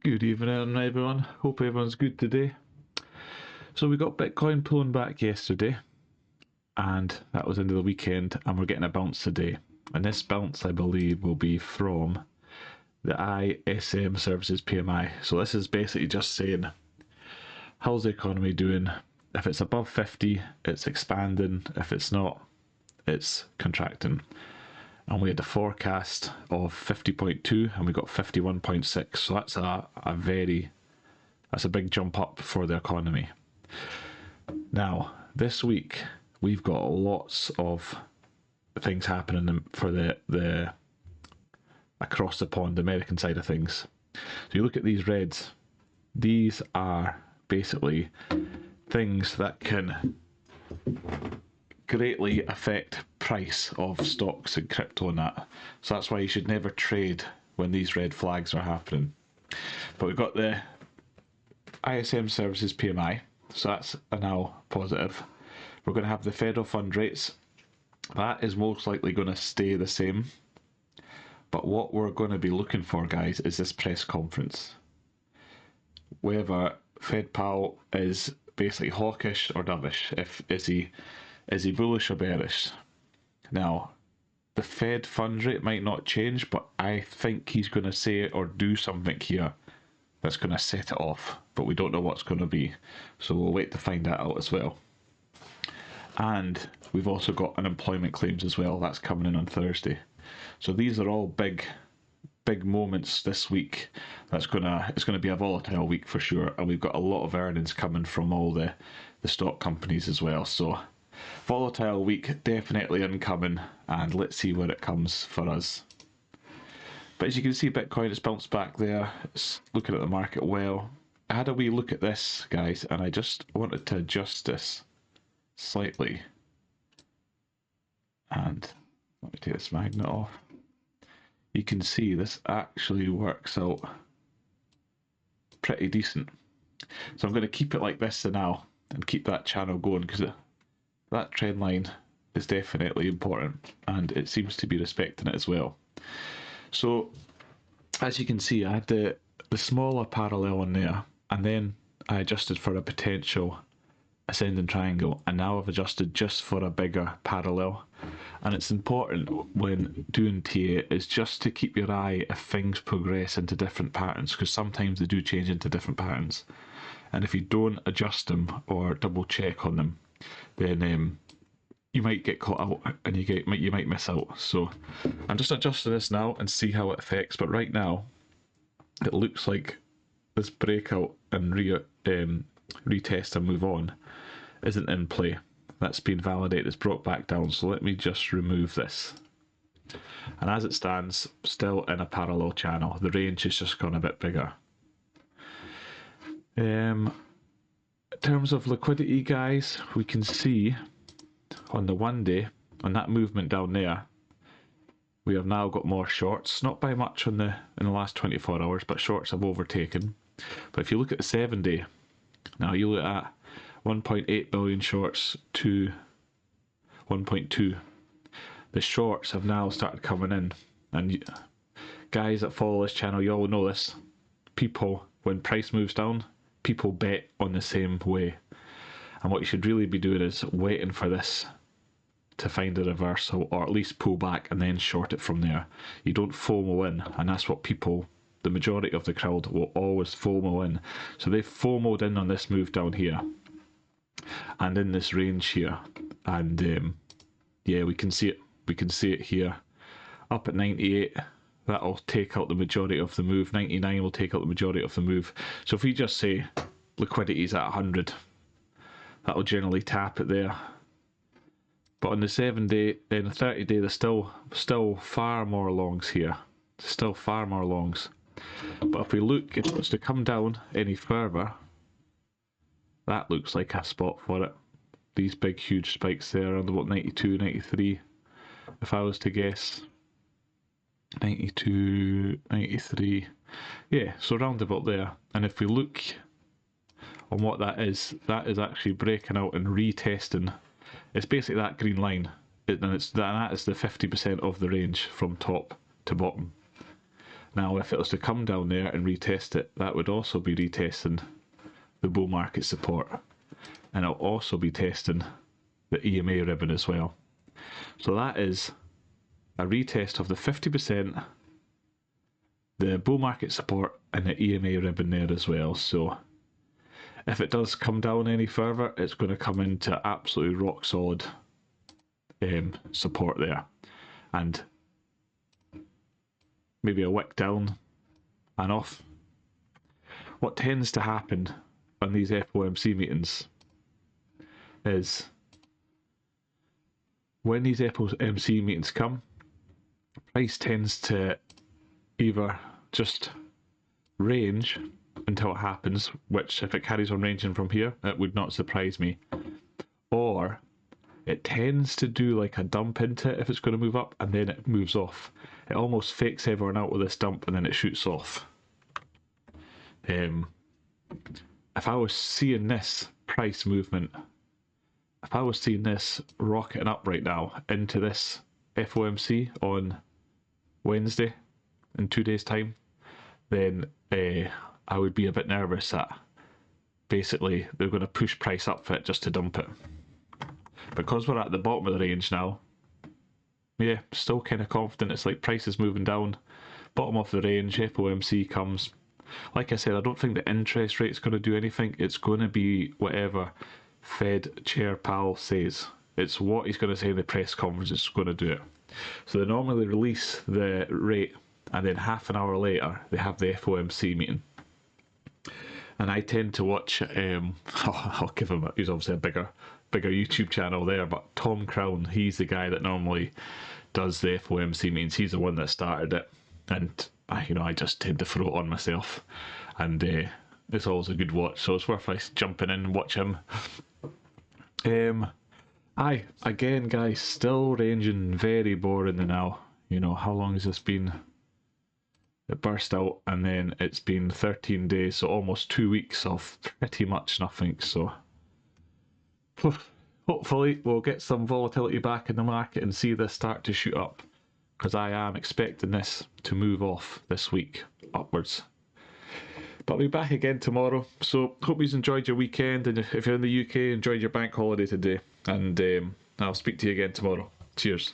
Good evening, everyone. Hope everyone's good today. So we got Bitcoin pulling back yesterday, and that was into the weekend, and we're getting a bounce today. And this bounce, I believe, will be from the ISM Services PMI. So this is basically just saying, how's the economy doing? If it's above 50, it's expanding. If it's not, it's contracting. And we had a forecast of 50.2 and we got 51.6. So that's that's a big jump up for the economy. Now, this week we've got lots of things happening for the across the pond American side of things. So you look at these reds, these are basically things that can greatly affect price of stocks and crypto and that. So that's why you should never trade when these red flags are happening. But we've got the ISM Services PMI, so that's a now positive. We're going to have the federal fund rates. That is most likely going to stay the same. But what we're going to be looking for, guys, is this press conference. Whether Fed Powell is basically hawkish or dovish. Is he bullish or bearish? Now, the Fed fund rate might not change, but I think he's going to say or do something here that's going to set it off, but we don't know what's going to be. So we'll wait to find that out as well. And we've also got unemployment claims as well. That's coming in on Thursday. So these are all big moments this week. It's gonna be a volatile week for sure, and we've got a lot of earnings coming from all the stock companies as well. So volatile week definitely incoming, and let's see where it comes for us. But as you can see, Bitcoin has bounced back there. It's looking at the market well. I had a wee look at this, guys, and I just wanted to adjust this slightly. And let me take this magnet off. You can see this actually works out pretty decent. So I'm going to keep it like this for now and keep that channel going, because that trend line is definitely important and it seems to be respecting it as well. So as you can see, I had the smaller parallel in there, and then I adjusted for a potential ascending triangle, and now I've adjusted just for a bigger parallel. And it's important when doing TA is just to keep your eye if things progress into different patterns, because sometimes they do change into different patterns, and if you don't adjust them or double check on them, then you might get caught out and you might miss out. So I'm just adjusting this now and see how it affects. But right now it looks like this breakout and retest and move on isn't in play. That's been validated, it's brought back down. So let me just remove this. And as it stands, still in a parallel channel. The range has just gone a bit bigger. In terms of liquidity, guys, we can see on the 1 day, on that movement down there, we have now got more shorts. Not by much in the last 24 hours, but shorts have overtaken. But if you look at the 7 day, now you look at 1.8 billion shorts to 1.2. The shorts have now started coming in, and guys that follow this channel, you all know this. People, when price moves down, people bet on the same way. And what you should really be doing is waiting for this to find a reversal, or at least pull back and then short it from there. You don't FOMO in, and that's what people, the majority of the crowd, will always FOMO in. So they've FOMO'd in on this move down here and in this range here, and yeah, we can see it. We can see it here up at 98. That'll take out the majority of the move. 99 will take out the majority of the move. So if we just say liquidity is at 100, that'll generally tap it there. But on the 7 day and the 30 day, there's still far more longs here. Still far more longs. But if we look, if it was to come down any further, that looks like a spot for it. These big huge spikes there around about 92, 93. If I was to guess, 92, 93. Yeah, so round about there. And if we look on what that is actually breaking out and retesting. It's basically that green line, and that is the 50% of the range from top to bottom. Now, if it was to come down there and retest it, that would also be retesting the bull market support. And it'll also be testing the EMA ribbon as well. So that is a retest of the 50%, the bull market support, and the EMA ribbon there as well. So if it does come down any further, it's going to come into absolutely rock solid support there. And maybe a wick down and off. What tends to happen on these FOMC meetings is when these FOMC meetings come, price tends to either just range until it happens, which if it carries on ranging from here, it would not surprise me, or it tends to do like a dump into it if it's going to move up, and then it moves off. It almost fakes everyone out with this dump and then it shoots off. If I was seeing this price movement, if I was seeing this rocketing up right now into this FOMC on Wednesday in 2 days' time, then I would be a bit nervous that basically they're going to push price up for it just to dump it. Because we're at the bottom of the range now, yeah, still kind of confident. It's like price is moving down, bottom of the range, FOMC comes. Like I said, I don't think the interest rate's going to do anything. It's going to be whatever Fed Chair Powell says. It's what he's going to say in the press conference is going to do it. So they normally release the rate, and then half an hour later they have the FOMC meeting. And I tend to watch, I'll give him, he's obviously a bigger YouTube channel there, but Tom Crown, he's the guy that normally does the FOMC meetings. He's the one that started it, and I just tend to throw it on myself, and it's always a good watch, so it's worth us jumping in and watch him. Again guys, still ranging, very boring now. How long has this been? It burst out and then it's been 13 days, so almost 2 weeks of pretty much nothing. So hopefully we'll get some volatility back in the market and see this start to shoot up, because I am expecting this to move off this week upwards. But I'll be back again tomorrow, so hope you've enjoyed your weekend, and if you're in the UK, enjoyed your bank holiday today, and I'll speak to you again tomorrow. Cheers.